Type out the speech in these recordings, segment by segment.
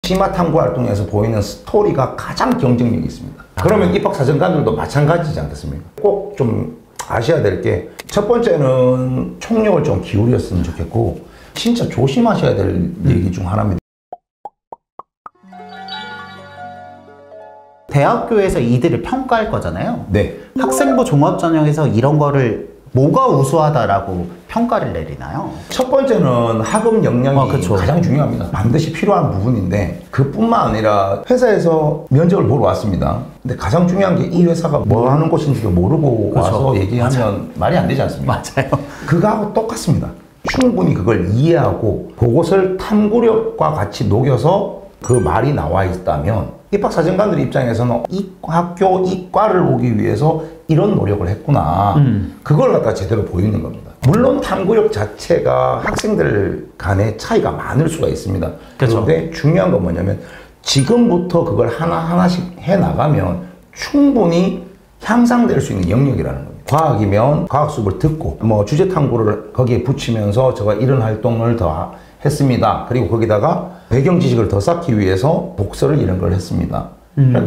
심화 탐구 활동에서 보이는 스토리가 가장 경쟁력이 있습니다. 그러면 입학사정관들도 마찬가지지 않겠습니까? 꼭 좀 아셔야 될 게 첫 번째는 총력을 좀 기울였으면 좋겠고 진짜 조심하셔야 될 얘기 중 하나입니다. 대학교에서 이들을 평가할 거잖아요. 네. 학생부 종합전형에서 이런 거를 뭐가 우수하다라고 평가를 내리나요? 첫 번째는 학업 역량이 그쵸. 가장 중요합니다. 반드시 필요한 부분인데 그뿐만 아니라 회사에서 면접을 보러 왔습니다. 근데 가장 중요한 게 이 회사가 뭐 하는 곳인지도 모르고 그쵸. 와서 얘기하면 맞아요. 말이 안 되지 않습니까? 맞아요. 그거하고 똑같습니다. 충분히 그걸 이해하고 그것을 탐구력과 같이 녹여서 그 말이 나와 있다면 입학사정관들 입장에서는 이 학교, 이 과를 오기 위해서 이런 노력을 했구나. 그걸 갖다 제대로 보이는 겁니다. 물론 탐구력 자체가 학생들 간의 차이가 많을 수가 있습니다. 그렇죠. 그런데 중요한 건 뭐냐면 지금부터 그걸 하나하나씩 해나가면 충분히 향상될 수 있는 영역이라는 겁니다. 과학이면 과학 수업을 듣고 뭐 주제 탐구를 거기에 붙이면서 제가 이런 활동을 더 했습니다. 그리고 거기다가 배경 지식을 더 쌓기 위해서 독서를 이런 걸 했습니다.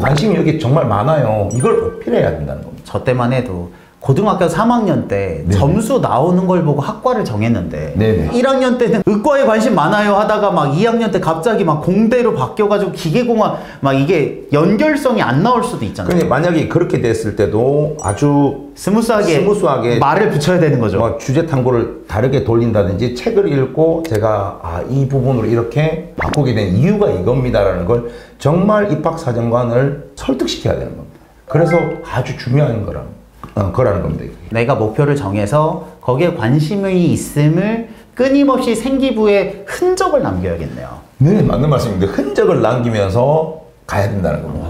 관심이 여기 정말 많아요. 이걸 어필해야 된다는 겁니다. 저 때만 해도 고등학교 3학년 때 네네. 점수 나오는 걸 보고 학과를 정했는데 네네. 1학년 때는 의과에 관심 많아요 하다가 막 2학년 때 갑자기 막 공대로 바뀌어가지고 기계공학 막 이게 연결성이 안 나올 수도 있잖아요. 근데 만약에 그렇게 됐을 때도 아주 스무스하게 말을 붙여야 되는 거죠. 뭐 주제 탐구를 다르게 돌린다든지 책을 읽고 제가 이 부분으로 이렇게 바꾸게 된 이유가 이겁니다라는 걸 정말 입학사정관을 설득시켜야 되는 겁니다. 그래서 아주 중요한 거라는 겁니다. 내가 목표를 정해서 거기에 관심이 있음을 끊임없이 생기부에 흔적을 남겨야겠네요. 네, 맞는 말씀입니다. 흔적을 남기면서 가야 된다는 겁니다.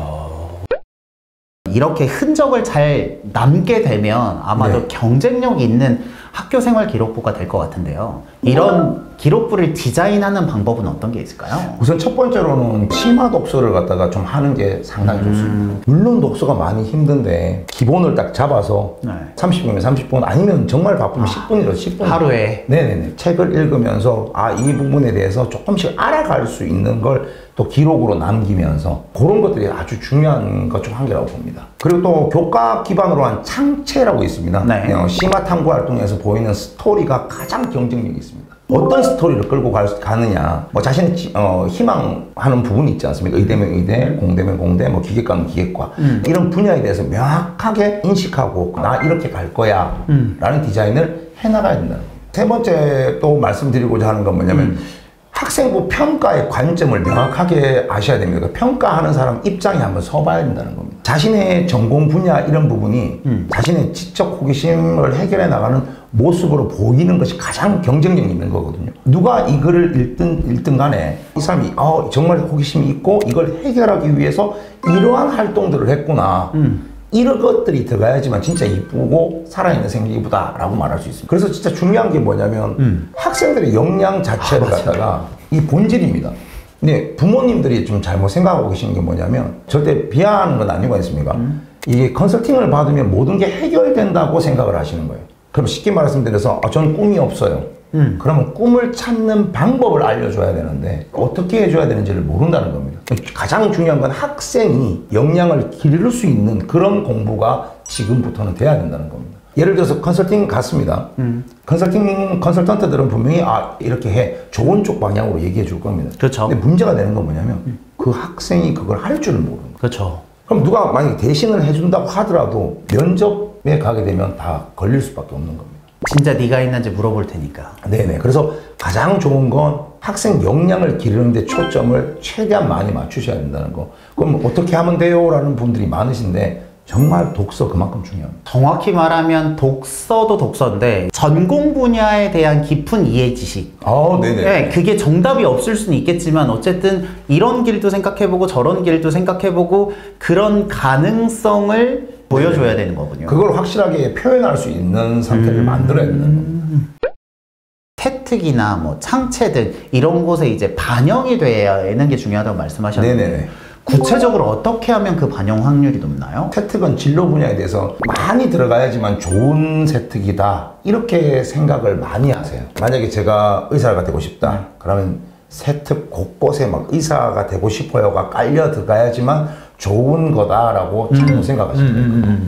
이렇게 흔적을 잘 남게 되면 아마도 네. 경쟁력 있는 학교생활 기록부가 될 것 같은데요. 이런 기록부를 디자인하는 방법은 어떤 게 있을까요? 우선 첫 번째로는 심화 독서를 갖다가 좀 하는 게 상당히 좋습니다. 물론 독서가 많이 힘든데 기본을 딱 잡아서 네. 30분이면 30분 아니면 정말 바쁘면 10분이라도 10분 하루에. 네네네 책을 읽으면서 이 부분에 대해서 조금씩 알아갈 수 있는 걸 또 기록으로 남기면서 그런 것들이 아주 중요한 것 중 한 개라고 봅니다. 그리고 또 교과 기반으로 한 창체라고 있습니다. 네. 심화 탐구 활동에서 보이는 스토리가 가장 경쟁력이 있습니다. 어떤 스토리를 끌고 가느냐, 뭐 자신의 희망하는 부분이 있지 않습니까? 의대면 의대, 공대면 공대, 뭐 기계과면 기계과 이런 분야에 대해서 명확하게 인식하고 나 이렇게 갈 거야 라는 디자인을 해나가야 된다는 겁니다. 세 번째 또 말씀드리고자 하는 건 뭐냐면 학생부 평가의 관점을 명확하게 아셔야 됩니다. 평가하는 사람 입장에 한번 서봐야 된다는 겁니다. 자신의 전공 분야 이런 부분이 자신의 지적 호기심을 해결해 나가는 모습으로 보이는 것이 가장 경쟁력 있는 거거든요. 누가 이 글을 읽든 간에 이 사람이 정말 호기심이 있고 이걸 해결하기 위해서 이러한 활동들을 했구나. 이런 것들이 들어가야지만 진짜 이쁘고 살아있는 생기부다라고 말할 수 있습니다. 그래서 진짜 중요한 게 뭐냐면 학생들의 역량 자체를 갖다가 이 본질입니다. 근데 부모님들이 좀 잘못 생각하고 계시는 게 뭐냐면 절대 비하하는 건 아니고 있습니까? 이게 컨설팅을 받으면 모든 게 해결된다고 생각을 하시는 거예요. 그럼 쉽게 말씀드려서 저는 꿈이 없어요. 그러면 꿈을 찾는 방법을 알려줘야 되는데 어떻게 해줘야 되는지를 모른다는 겁니다. 가장 중요한 건 학생이 역량을 기를 수 있는 그런 공부가 지금부터는 돼야 된다는 겁니다. 예를 들어서 컨설팅 갔습니다. 컨설턴트들은 분명히 이렇게 해 좋은 쪽 방향으로 얘기해 줄 겁니다. 그렇죠. 근데 문제가 되는 건 뭐냐면 그 학생이 그걸 할 줄을 모르는 거예요. 그렇죠. 그럼 누가 만약에 대신을 해준다고 하더라도 면접에 가게 되면 다 걸릴 수밖에 없는 겁니다. 진짜 네가 있는지 물어볼 테니까. 네네. 그래서 가장 좋은 건 학생 역량을 기르는 데 초점을 최대한 많이 맞추셔야 된다는 거. 그럼 어떻게 하면 돼요? 라는 분들이 많으신데 정말 독서 그만큼 중요합니다. 정확히 말하면 독서도 독서인데 전공 분야에 대한 깊은 이해 지식. 네네. 네, 그게 정답이 없을 수는 있겠지만 어쨌든 이런 길도 생각해보고 저런 길도 생각해보고 그런 가능성을 보여줘야 되는 거군요. 그걸 확실하게 표현할 수 있는 상태를 만들어야 된다는 겁니다. 태특이나 뭐 창체 등 이런 곳에 이제 반영이 되는 게 중요하다고 말씀하셨는데 네네네. 구체적으로 어떻게 하면 그 반영 확률이 높나요? 세특은 진로 분야에 대해서 많이 들어가야지만 좋은 세특이다 이렇게 생각을 많이 하세요. 만약에 제가 의사가 되고 싶다 그러면 세특 곳곳에 막 의사가 되고 싶어요가 깔려 들어가야지만 좋은 거다라고 잘못 생각하시는 거예요.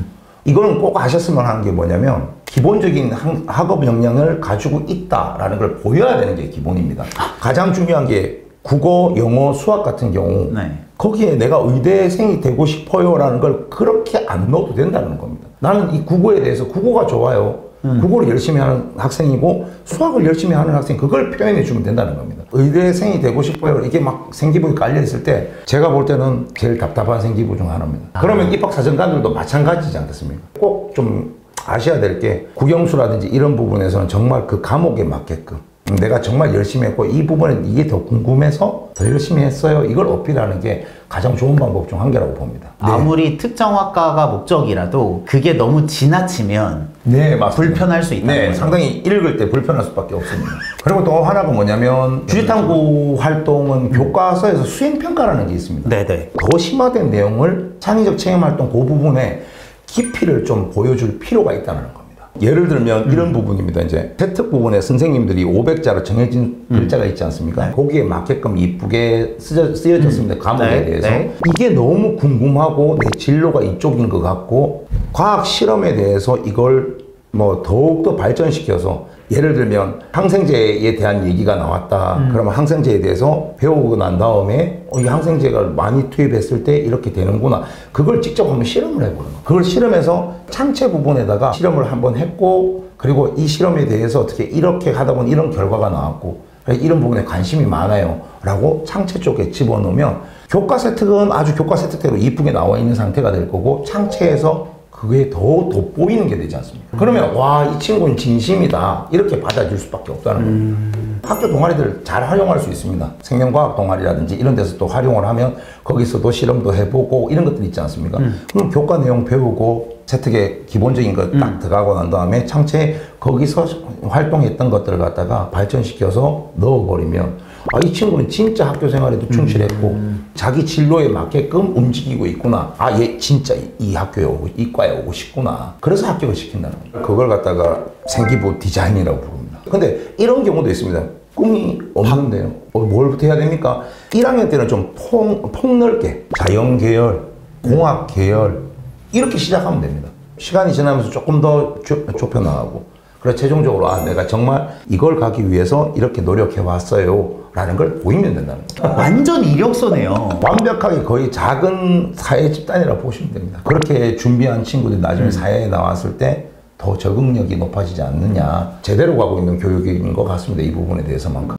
이거는 꼭 아셨으면 하는 게 뭐냐면 기본적인 학업 역량을 가지고 있다라는 걸 보여야 되는 게 기본입니다. 가장 중요한 게 국어, 영어, 수학 같은 경우 네. 거기에 내가 의대생이 되고 싶어요라는 걸 그렇게 안 넣어도 된다는 겁니다. 나는 이 국어에 대해서 국어가 좋아요. 국어를 열심히 하는 학생이고 수학을 열심히 하는 학생 그걸 표현해 주면 된다는 겁니다. 의대생이 되고 싶어요. 이게 막 생기부에 깔려 있을 때 제가 볼 때는 제일 답답한 생기부 중 하나입니다. 그러면 입학사정관들도 마찬가지지 않겠습니까? 꼭 좀 아셔야 될 게 국영수라든지 이런 부분에서는 정말 그 과목에 맞게끔 내가 정말 열심히 했고 이 부분은 이게 더 궁금해서 더 열심히 했어요. 이걸 어필하는 게 가장 좋은 방법 중 한 개라고 봅니다. 네. 아무리 특정 학과가 목적이라도 그게 너무 지나치면 네, 맞습니다. 불편할 수 있다는 네, 거죠. 상당히 읽을 때 불편할 수밖에 없습니다. 그리고 또 하나가 뭐냐면 주지탐구 활동은 교과서에서 수행평가라는 게 있습니다. 네네. 더 심화된 내용을 창의적 체험활동 그 부분에 깊이를 좀 보여줄 필요가 있다는 겁니다. 예를 들면 이런 부분입니다. 이제 세특 부분에 선생님들이 500자로 정해진 글자가 있지 않습니까? 거기에 맞게끔 이쁘게 쓰여졌습니다. 과목에 네, 대해서. 네. 이게 너무 궁금하고 내 진로가 이쪽인 것 같고 과학 실험에 대해서 이걸 뭐 더욱더 발전시켜서 예를 들면 항생제에 대한 얘기가 나왔다. 그러면 항생제에 대해서 배우고 난 다음에 이 항생제가 많이 투입했을 때 이렇게 되는구나. 그걸 직접 한번 실험을 해보는 거예요. 그걸 실험해서 창체 부분에다가 실험을 한번 했고 그리고 이 실험에 대해서 어떻게 이렇게 하다 보니 이런 결과가 나왔고 이런 부분에 관심이 많아요 라고 창체 쪽에 집어넣으면 교과 세특은 아주 교과 세특대로 이쁘게 나와 있는 상태가 될 거고 창체에서 그게 더 돋보이는 게 되지 않습니까? 그러면 와, 이 친구는 진심이다 이렇게 받아줄 수밖에 없다는 거예요. 학교 동아리들 잘 활용할 수 있습니다. 생명과학 동아리라든지 이런 데서 또 활용을 하면 거기서도 실험도 해보고 이런 것들 있지 않습니까? 그럼 교과 내용 배우고 세특의 기본적인 거 딱 들어가고 난 다음에 창체에 거기서 활동했던 것들을 갖다가 발전시켜서 넣어버리면 아, 이 친구는 진짜 학교 생활에도 충실했고 자기 진로에 맞게끔 움직이고 있구나. 아, 얘 진짜 이 학교에 오고 이 과에 오고 싶구나. 그래서 합격을 시킨다는 거예요. 그걸 갖다가 생기부 디자인이라고 부릅니다. 근데 이런 경우도 있습니다. 꿈이 없는데요. 뭘부터 해야 됩니까? 1학년 때는 좀 폭넓게 자연 계열, 공학 계열 이렇게 시작하면 됩니다. 시간이 지나면서 조금 더 좁혀 나가고 그래서 최종적으로 아, 내가 정말 이걸 가기 위해서 이렇게 노력해 왔어요 라는 걸 보이면 된다는 거예요. 완전 이력서네요. 완벽하게 거의 작은 사회 집단이라고 보시면 됩니다. 그렇게 준비한 친구들이 나중에 사회에 나왔을 때 더 적응력이 높아지지 않느냐. 제대로 가고 있는 교육인 것 같습니다. 이 부분에 대해서만큼.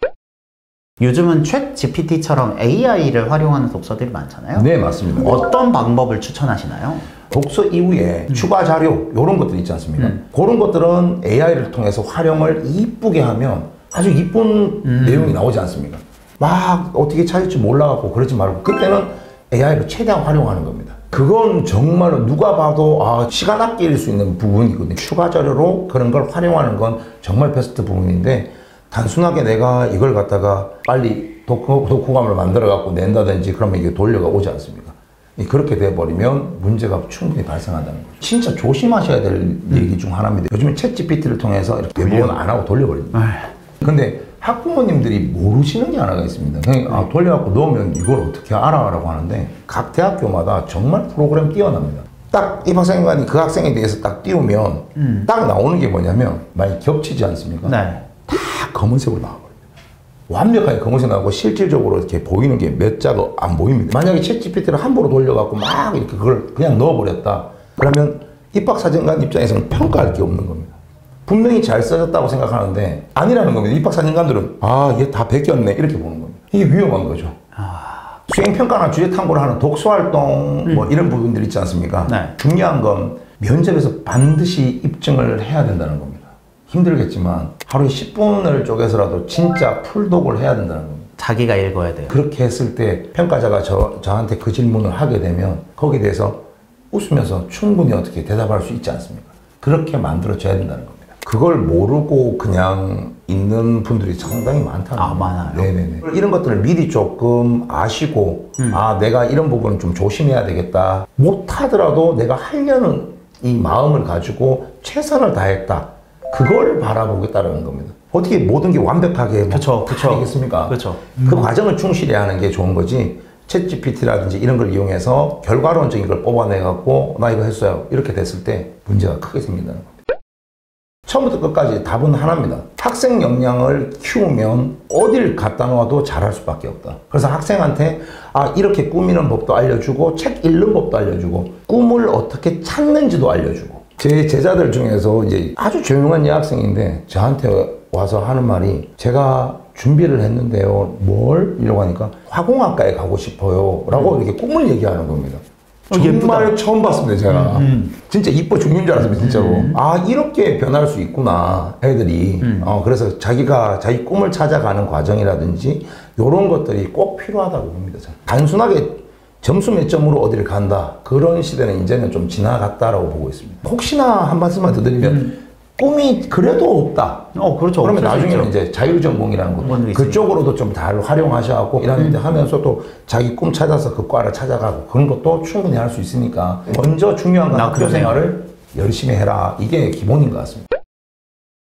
요즘은 챗 GPT처럼 AI를 활용하는 독서들이 많잖아요. 네, 맞습니다. 어떤 방법을 추천하시나요? 독서 이후에 추가 자료 이런 것들 있지 않습니까? 그런 것들은 AI를 통해서 활용을 이쁘게 하면 아주 이쁜 내용이 나오지 않습니까? 막 어떻게 찾을지 몰라갖고 그러지 말고 그때는 AI를 최대한 활용하는 겁니다. 그건 정말로 누가 봐도 아, 시간 아낄 수 있는 부분이거든요. 추가 자료로 그런 걸 활용하는 건 정말 베스트 부분인데 단순하게 내가 이걸 갖다가 빨리 독후감을 만들어 갖고 낸다든지 그러면 이게 돌려가 오지 않습니까? 그렇게 돼버리면 문제가 충분히 발생한다는 거죠. 진짜 조심하셔야 될 얘기 중 하나입니다. 요즘에 챗 GPT를 통해서 이렇게 대부분 안 하고 돌려버립니다. 근데 학부모님들이 모르시는 게 하나가 있습니다. 그냥 아, 돌려갖고 넣으면 이걸 어떻게 알아라고 하는데 각 대학교마다 정말 프로그램 뛰어납니다. 딱 입학생관이 그 학생에 대해서 딱 띄우면 딱 나오는 게 뭐냐면 많이 겹치지 않습니까? 네. 다 검은색으로 나와버립니다. 완벽하게 검은색 나오고 실질적으로 이렇게 보이는 게 몇 자가 안 보입니다. 만약에 챗 GPT를 함부로 돌려갖고 막 이렇게 그걸 그냥 넣어버렸다. 그러면 입학사정관 입장에서는 평가할 게 없는 겁니다. 분명히 잘 써졌다고 생각하는데 아니라는 겁니다. 입학사정관들은 아, 얘 다 베꼈네 이렇게 보는 겁니다. 이게 위험한 거죠. 수행평가나 주제탐구를 하는 독서활동 뭐 이런 부분들 있지 않습니까? 네. 중요한 건 면접에서 반드시 입증을 해야 된다는 겁니다. 힘들겠지만 하루에 10분을 쪼개서라도 진짜 풀독을 해야 된다는 겁니다. 자기가 읽어야 돼요. 그렇게 했을 때 평가자가 저한테 그 질문을 하게 되면 거기에 대해서 웃으면서 충분히 어떻게 대답할 수 있지 않습니까? 그렇게 만들어져야 된다는 겁니다. 그걸 모르고 그냥 있는 분들이 상당히 많다는 아, 많아요? 네네네. 이런 것들을 미리 조금 아시고 아, 내가 이런 부분은 좀 조심해야 되겠다. 못하더라도 내가 하려는 이 마음을 가지고 최선을 다했다. 그걸 바라보겠다는 겁니다. 어떻게 모든 게 완벽하게 뭐 그쵸, 다 그쵸. 되겠습니까? 그쵸. 그 과정을 충실히 하는 게 좋은 거지. 챗 GPT라든지 이런 걸 이용해서 결과론적인 걸 뽑아내갖고 나 이거 했어요. 이렇게 됐을 때 문제가 크게 생긴다는 겁니다. 처음부터 끝까지 답은 하나입니다. 학생 역량을 키우면 어딜 갖다 놓아도 잘할 수밖에 없다. 그래서 학생한테 이렇게 꾸미는 법도 알려주고 책 읽는 법도 알려주고 꿈을 어떻게 찾는지도 알려주고 제 제자들 중에서 이제 아주 조용한 여학생인데 저한테 와서 하는 말이 제가 준비를 했는데요. 뭘? 이러고 하니까 화공학과에 가고 싶어요. 라고 이렇게 꿈을 얘기하는 겁니다. 정말 예쁘다. 처음 봤습니다, 제가. 진짜 이뻐 죽는 줄 알았습니다, 진짜로. 이렇게 변할 수 있구나, 애들이. 그래서 자기가 자기 꿈을 찾아가는 과정이라든지, 이런 것들이 꼭 필요하다고 봅니다, 저는. 단순하게 점수 몇 점으로 어디를 간다. 그런 시대는 이제는 좀 지나갔다라고 보고 있습니다. 혹시나 한 말씀만 더 드리면, 꿈이 그래도 없다. 그렇죠. 그러면 나중에는 있죠. 이제 자율전공이라는 거 그쪽으로도 좀 잘 활용하셔갖고 일하는데 하면서도 자기 꿈 찾아서 그 과를 찾아가고 그런 것도 충분히 할 수 있으니까 먼저 중요한 건 학교 생활을 열심히 해라. 이게 기본인 것 같습니다.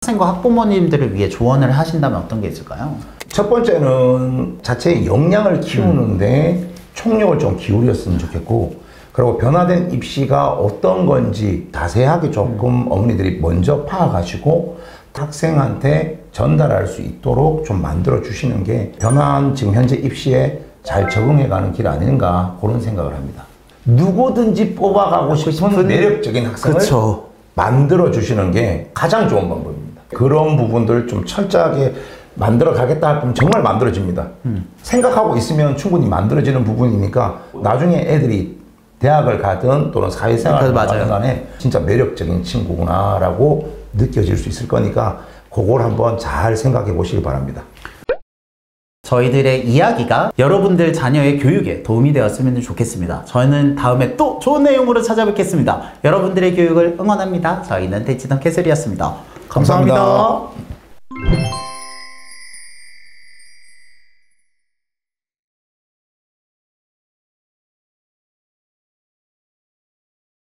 학생과 학부모님들을 위해 조언을 하신다면 어떤 게 있을까요? 첫 번째는 자체의 역량을 키우는데 총력을 좀 기울였으면 좋겠고 그리고 변화된 입시가 어떤 건지 자세하게 조금 어머니들이 먼저 파악하시고 학생한테 전달할 수 있도록 좀 만들어 주시는 게 변화한 지금 현재 입시에 잘 적응해가는 길 아닌가 그런 생각을 합니다. 누구든지 뽑아가고 싶은 매력적인 학생을 그쵸. 만들어 주시는 게 가장 좋은 방법입니다. 그런 부분들 좀 철저하게 만들어 가겠다 하면 정말 만들어집니다. 생각하고 있으면 충분히 만들어지는 부분이니까 나중에 애들이 대학을 가든 또는 사회생활을 하든 간에 진짜 매력적인 친구구나 라고 느껴질 수 있을 거니까 그걸 한번 잘 생각해 보시기 바랍니다. 저희들의 이야기가 여러분들 자녀의 교육에 도움이 되었으면 좋겠습니다. 저희는 다음에 또 좋은 내용으로 찾아뵙겠습니다. 여러분들의 교육을 응원합니다. 저희는 대치동 캐슬이었습니다. 감사합니다.